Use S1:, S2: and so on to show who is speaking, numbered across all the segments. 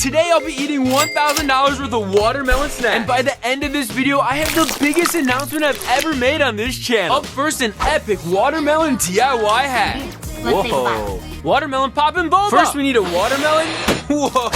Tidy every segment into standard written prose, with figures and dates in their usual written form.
S1: Today I'll be eating $1,000 worth of watermelon snacks. And by the end of this video, I have the biggest announcement I've ever made on this channel. Up first, an epic watermelon DIY hack.
S2: Let's think about it.
S1: Watermelon poppin' boba. First, we need a watermelon. Whoa.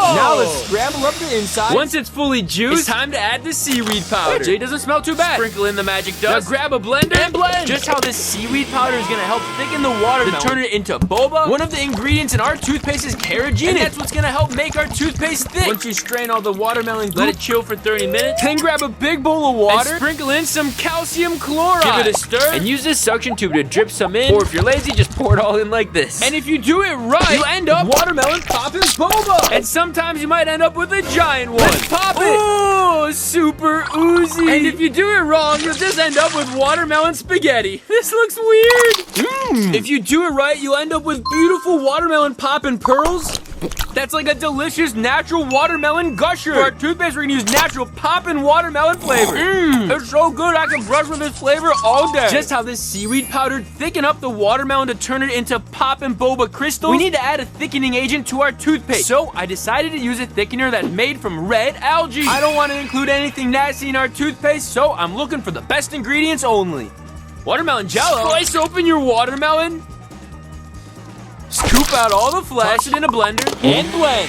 S1: Now let's scramble up the inside. Once it's fully juiced, it's time to add the seaweed powder. Jay doesn't smell too bad. Sprinkle in the magic dust. Now grab a blender and blend. Just how this seaweed powder is gonna help thicken the watermelon to turn it into boba. One of the ingredients in our toothpaste is carrageenan, and that's what's gonna help make our toothpaste thick. Once you strain all the watermelon goop, let it chill for 30 minutes. Then grab a big bowl of water and sprinkle in some calcium chloride. Give it a stir and use this suction tube to drip some in. Or if you're lazy, just pour it all in like this. And if you do it right, you'll end up watermelon poppin' boba. And sometimes you might end up with a giant one. Let's pop it. Oh, super oozy. And if you do it wrong, you'll just end up with watermelon spaghetti. This looks weird. If you do it right, you'll end up with beautiful watermelon poppin' pearls. That's like a delicious natural watermelon gusher. For our toothpaste, we're gonna use natural poppin' watermelon flavor. It's so good, I can brush with this flavor all day. Just how this seaweed powder thicken up the watermelon to turn it into poppin' boba crystals, we need to add a thickening agent to our toothpaste. So I decided to use a thickener that's made from red algae. I don't want to include anything nasty in our toothpaste, so I'm looking for the best ingredients only. Watermelon Jell-O. Slice open your watermelon. Scoop out all the flesh, toss it in a blender, and blend.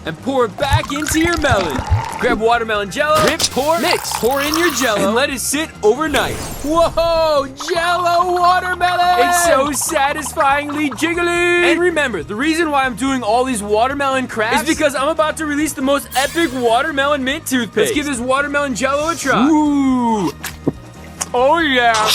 S1: And pour it back into your melon. Grab watermelon Jell-O, rip, pour, mix. Pour in your Jell-O and let it sit overnight. Whoa, Jell-O watermelon! It's so satisfyingly jiggly. And remember, the reason why I'm doing all these watermelon crafts is because I'm about to release the most epic watermelon mint toothpaste. Let's give this watermelon Jell-O a try. Ooh. Oh yeah.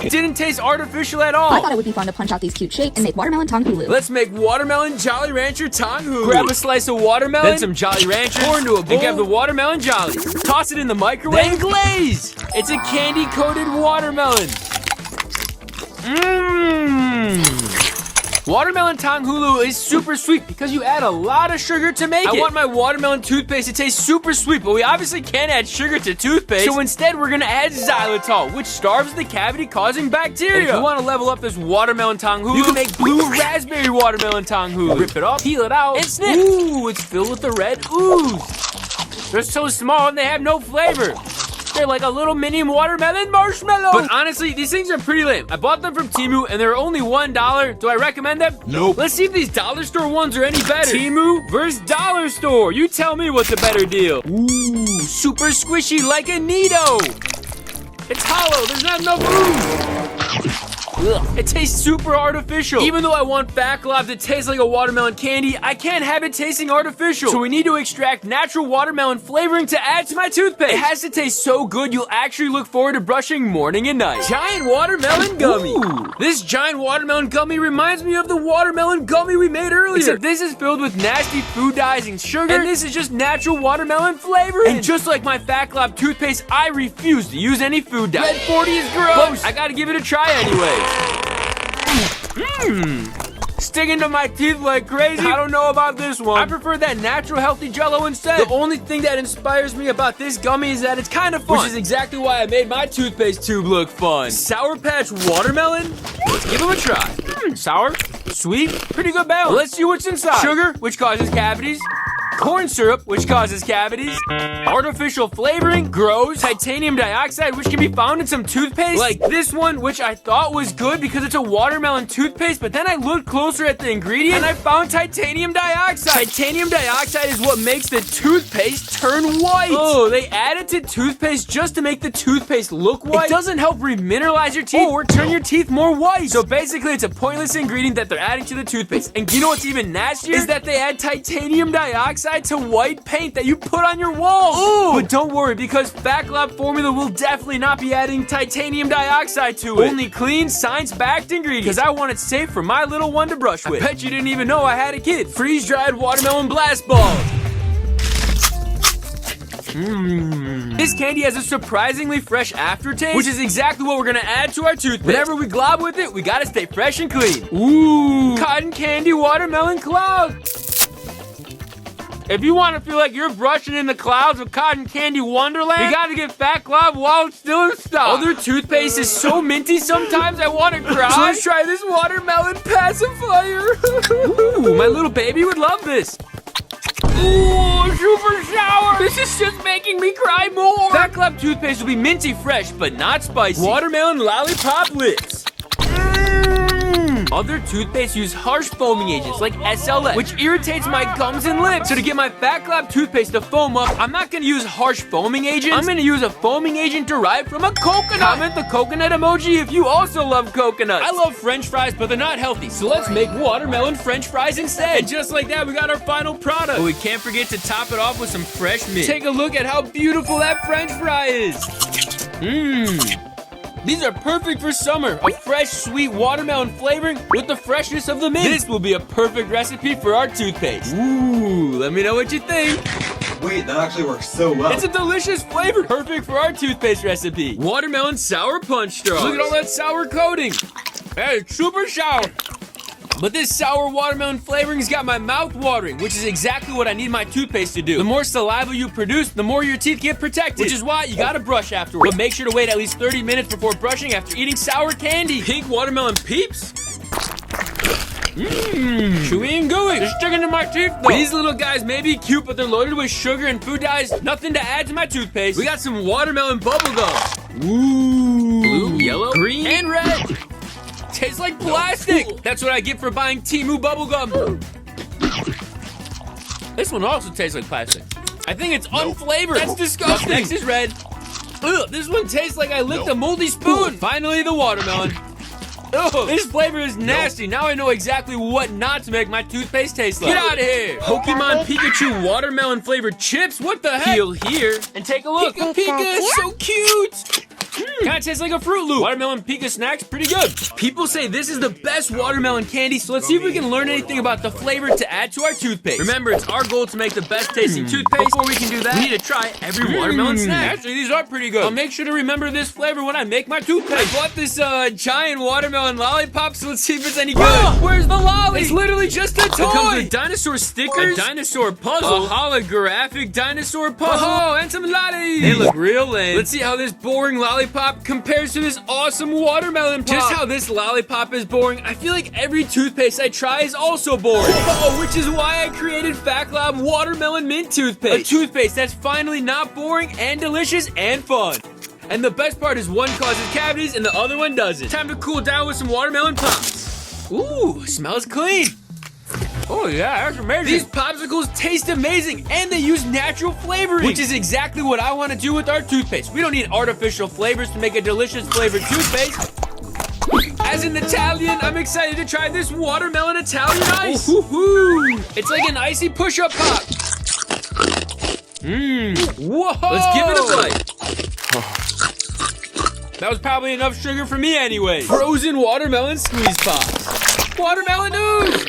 S1: It didn't taste artificial at all.
S2: I thought it would be fun to punch out these cute shapes and make watermelon tanghulu.
S1: Let's make watermelon Jolly Rancher tanghulu. Grab a slice of watermelon, then some Jolly Ranchers, pour into a bowl, and grab the watermelon Jolly. Toss it in the microwave, then glaze. It's a candy-coated watermelon. Watermelon tanghulu is super sweet because you add a lot of sugar to make it. I want my watermelon toothpaste to taste super sweet, but we obviously can't add sugar to toothpaste. So instead, we're gonna add xylitol, which starves the cavity-causing bacteria. And if you want to level up this watermelon tanghulu, you can make blue raspberry watermelon tanghulu. Rip it off, peel it out, and snip. Ooh, it's filled with the red ooze. They're so small and they have no flavor. They're like a little mini watermelon marshmallow. But honestly, these things are pretty lame. I bought them from Temu and they're only $1. Do I recommend them? Nope. Let's see if these dollar store ones are any better. Temu versus dollar store. You tell me what's a better deal. Ooh, super squishy like a Nido. It's hollow. There's not enough room. Ugh. It tastes super artificial. Even though I want Fat Glob to taste like a watermelon candy, I can't have it tasting artificial. So we need to extract natural watermelon flavoring to add to my toothpaste. It has to taste so good you'll actually look forward to brushing morning and night. Giant watermelon gummy. Ooh. This giant watermelon gummy reminds me of the watermelon gummy we made earlier. Except this is filled with nasty food dyes and sugar, and this is just natural watermelon flavoring. And just like my Fat Glob toothpaste, I refuse to use any food dye. Red 40 is gross. But I gotta give it a try anyway. Sticking to my teeth like crazy. I don't know about this one. I prefer that natural healthy Jell-O instead. The only thing that inspires me about this gummy is that it's kind of fun, which is exactly why I made my toothpaste tube look fun. Sour Patch watermelon? Let's give them a try. Sour, sweet, pretty good balance. Let's see what's inside. Sugar, which causes cavities. Corn syrup, which causes cavities. Artificial flavoring, grows. Titanium dioxide, which can be found in some toothpaste. Like this one, which I thought was good because it's a watermelon toothpaste, but then I looked closer at the ingredient and I found titanium dioxide. Titanium dioxide is what makes the toothpaste turn white. Oh, they added to toothpaste just to make the toothpaste look white. It doesn't help remineralize your teeth or turn your teeth more white. So basically, it's a pointless ingredient that they're adding to the toothpaste. And you know what's even nastier? Is that they add titanium dioxide to white paint that you put on your walls. Ooh. But don't worry, because Fat Glob formula will definitely not be adding titanium dioxide to it. Only clean, science-backed ingredients, because I want it safe for my little one to brush with. I bet you didn't even know I had a kid. Freeze-dried watermelon blast balls. This candy has a surprisingly fresh aftertaste, which is exactly what we're gonna add to our toothpaste. Whenever we glob with it, we gotta stay fresh and clean. Ooh, cotton candy watermelon cloud. If you want to feel like you're brushing in the clouds of cotton candy wonderland, you gotta get Fat Glob while it's still in stock. Other toothpaste is so minty sometimes I want to cry. So let's try this watermelon pacifier. Ooh, my little baby would love this. Ooh, super sour. This is just making me cry more. Fat Glob toothpaste will be minty fresh, but not spicy. Watermelon lollipop lips. Other toothpaste use harsh foaming agents like SLS, which irritates my gums and lips. So to get my Fat Glob toothpaste to foam up, I'm not gonna use harsh foaming agents. I'm gonna use a foaming agent derived from a coconut. Comment the coconut emoji if you also love coconuts. I love French fries, but they're not healthy, so let's make watermelon French fries instead. And just like that, we got our final product. But we can't forget to top it off with some fresh mint. Take a look at how beautiful that French fry is. These are perfect for summer. A fresh, sweet watermelon flavoring with the freshness of the mint. This will be a perfect recipe for our toothpaste. Ooh, let me know what you think.
S3: Wait, that actually works so well.
S1: It's a delicious flavor. Perfect for our toothpaste recipe. Watermelon sour punch straws. Look at all that sour coating. Hey, it's super sour. But this sour watermelon flavoring's got my mouth watering, which is exactly what I need my toothpaste to do. The more saliva you produce, the more your teeth get protected, which is why you gotta brush afterwards. But make sure to wait at least 30 minutes before brushing after eating sour candy. Pink watermelon peeps? Chewy and gooey. They're sticking to my teeth though. These little guys may be cute, but they're loaded with sugar and food dyes. Nothing to add to my toothpaste. We got some watermelon bubble gum. Ooh. Blue, yellow, green, and red. Tastes like plastic. That's what I get for buying Temu bubblegum. This one also tastes like plastic. I think it's unflavored. That's disgusting. Next is red. Ugh, this one tastes like I licked a moldy spoon. Finally, the watermelon. Ugh, this flavor is nasty. Now I know exactly what not to make my toothpaste taste like. Get out of here. Pokemon Pikachu watermelon flavored chips. What the heck? Peel here and take a look. Pika Pika, so cute. Kind of tastes like a Fruit Loop. Watermelon Pika snack's pretty good. People say this is the best watermelon candy, so let's see if we can learn anything about the flavor to add to our toothpaste. Remember, it's our goal to make the best tasting toothpaste. Before we can do that, we need to try every watermelon snack. Actually, these are pretty good. I'll make sure to remember this flavor when I make my toothpaste. I bought this giant watermelon lollipop, so let's see if it's any good. Oh, where's the lolly? It's literally just a toy. It comes with dinosaur stickers, a dinosaur puzzle, a holographic dinosaur puzzle, and some lollies. They look real lame. Let's see how this boring lollipop compares to this awesome watermelon pop. Just how this lollipop is boring, I feel like every toothpaste I try is also boring. Oh, which is why I created Fat Glob Watermelon Mint Toothpaste. A toothpaste that's finally not boring and delicious and fun. And the best part is one causes cavities and the other one doesn't. Time to cool down with some watermelon pops. Ooh, smells clean. Oh yeah, that's amazing. These popsicles taste amazing and they use natural flavoring, which is exactly what I want to do with our toothpaste. We don't need artificial flavors to make a delicious flavored toothpaste. As an Italian, I'm excited to try this watermelon Italian ice. Ooh, it's like an icy push-up pop. Whoa! Let's give it a bite. That was probably enough sugar for me anyway. Frozen watermelon squeeze pops. Watermelon ooze!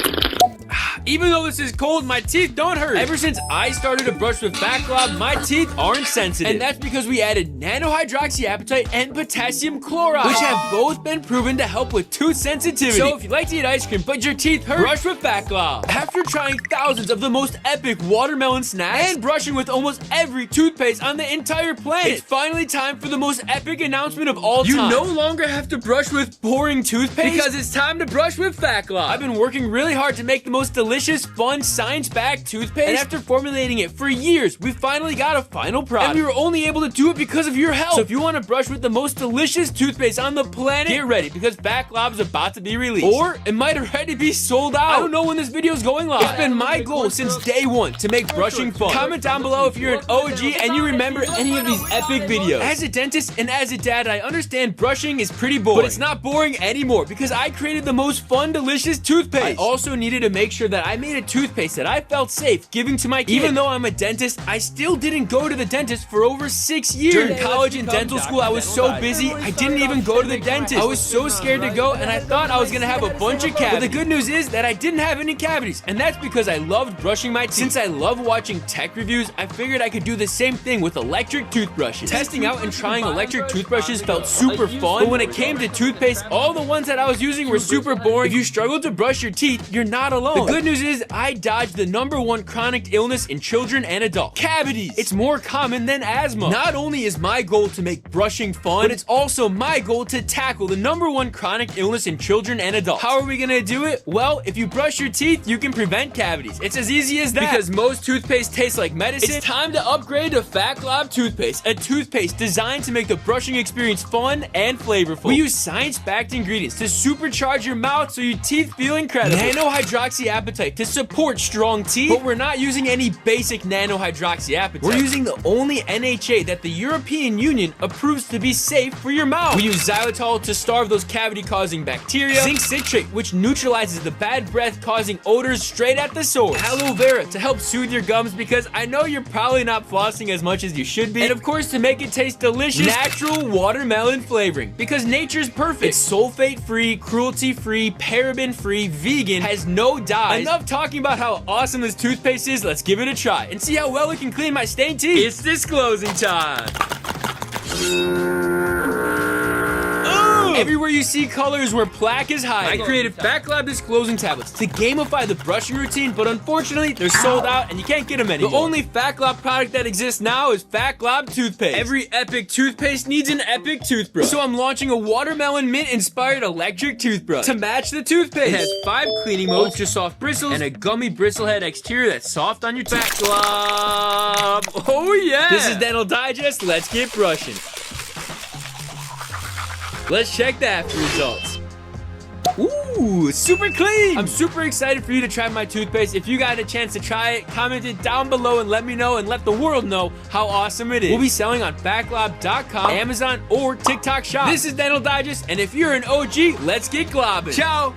S1: Even though this is cold, my teeth don't hurt. Ever since I started to brush with Fat Glob, my teeth aren't sensitive. And that's because we added nano hydroxyapatite and potassium chloride, which have both been proven to help with tooth sensitivity. So if you like to eat ice cream but your teeth hurt, brush with Fat Glob. After trying thousands of the most epic watermelon snacks and brushing with almost every toothpaste on the entire planet, it's finally time for the most epic announcement of all time. You no longer have to brush with boring toothpaste because it's time to brush with Fat Glob. I've been working really hard to make the most delicious, fun, science-backed toothpaste, and after formulating it for years, we finally got a final product. And we were only able to do it because of your help. So if you want to brush with the most delicious toothpaste on the planet, get ready because Fat Glob is about to be released. Or it might already be sold out. I don't know when this video is going live. It's been my goal since day one to make brushing fun. Comment down below if you're an OG and you remember any of these epic videos. As a dentist and as a dad, I understand brushing is pretty boring, but it's not boring anymore because I created the most fun, delicious toothpaste. I also needed to make sure that I made a toothpaste that I felt safe giving to my kids. Even though I'm a dentist, I still didn't go to the dentist for over 6 years. During college and dental school, I was so busy, I didn't even go to the dentist. I was so scared to go, and I thought I was gonna have a bunch of cavities. But the good news is that I didn't have any cavities, and that's because I loved brushing my teeth. Since I love watching tech reviews, I figured I could do the same thing with electric toothbrushes. Testing out and trying electric toothbrushes felt super fun, but when it came to toothpaste, all the ones that I was using were super boring. If you struggle to brush your teeth, you're not alone. The good news news is I dodged the #1 chronic illness in children and adults. Cavities. It's more common than asthma. Not only is my goal to make brushing fun, but it's also my goal to tackle the #1 chronic illness in children and adults. How are we gonna do it? Well, if you brush your teeth, you can prevent cavities. It's as easy as that. Because most toothpaste tastes like medicine, it's time to upgrade to Fat Glob Toothpaste, a toothpaste designed to make the brushing experience fun and flavorful. We use science-backed ingredients to supercharge your mouth so your teeth feel incredible. Nano hydroxyapatite to support strong teeth, but we're not using any basic nano hydroxyapatite. We're using the only NHA that the European Union approves to be safe for your mouth. We use xylitol to starve those cavity-causing bacteria, zinc citrate, which neutralizes the bad breath-causing odors straight at the source, aloe vera to help soothe your gums because I know you're probably not flossing as much as you should be, and of course to make it taste delicious, natural watermelon flavoring because nature's perfect. It's sulfate-free, cruelty-free, paraben-free, vegan, has no dyes. Enough talking about how awesome this toothpaste is, let's give it a try and see how well it can clean my stained teeth. It's disclosing time. Everywhere you see color is where plaque is hiding. I created Fat Glob Disclosing Tablets to gamify the brushing routine, but unfortunately, they're sold out and you can't get them anymore. The only Fat Glob product that exists now is Fat Glob Toothpaste. Every epic toothpaste needs an epic toothbrush. So I'm launching a watermelon mint-inspired electric toothbrush to match the toothpaste. It has 5 cleaning modes, ultra soft bristles, and a gummy bristlehead exterior that's soft on your teeth. Fat Glob. Oh yeah! This is Dental Digest. Let's get brushing. Let's check the after results. Ooh, super clean. I'm super excited for you to try my toothpaste. If you got a chance to try it, comment it down below and let me know and let the world know how awesome it is. We'll be selling on fatglob.com, Amazon, or TikTok Shop. This is Dental Digest, and if you're an OG, let's get globbing. Ciao.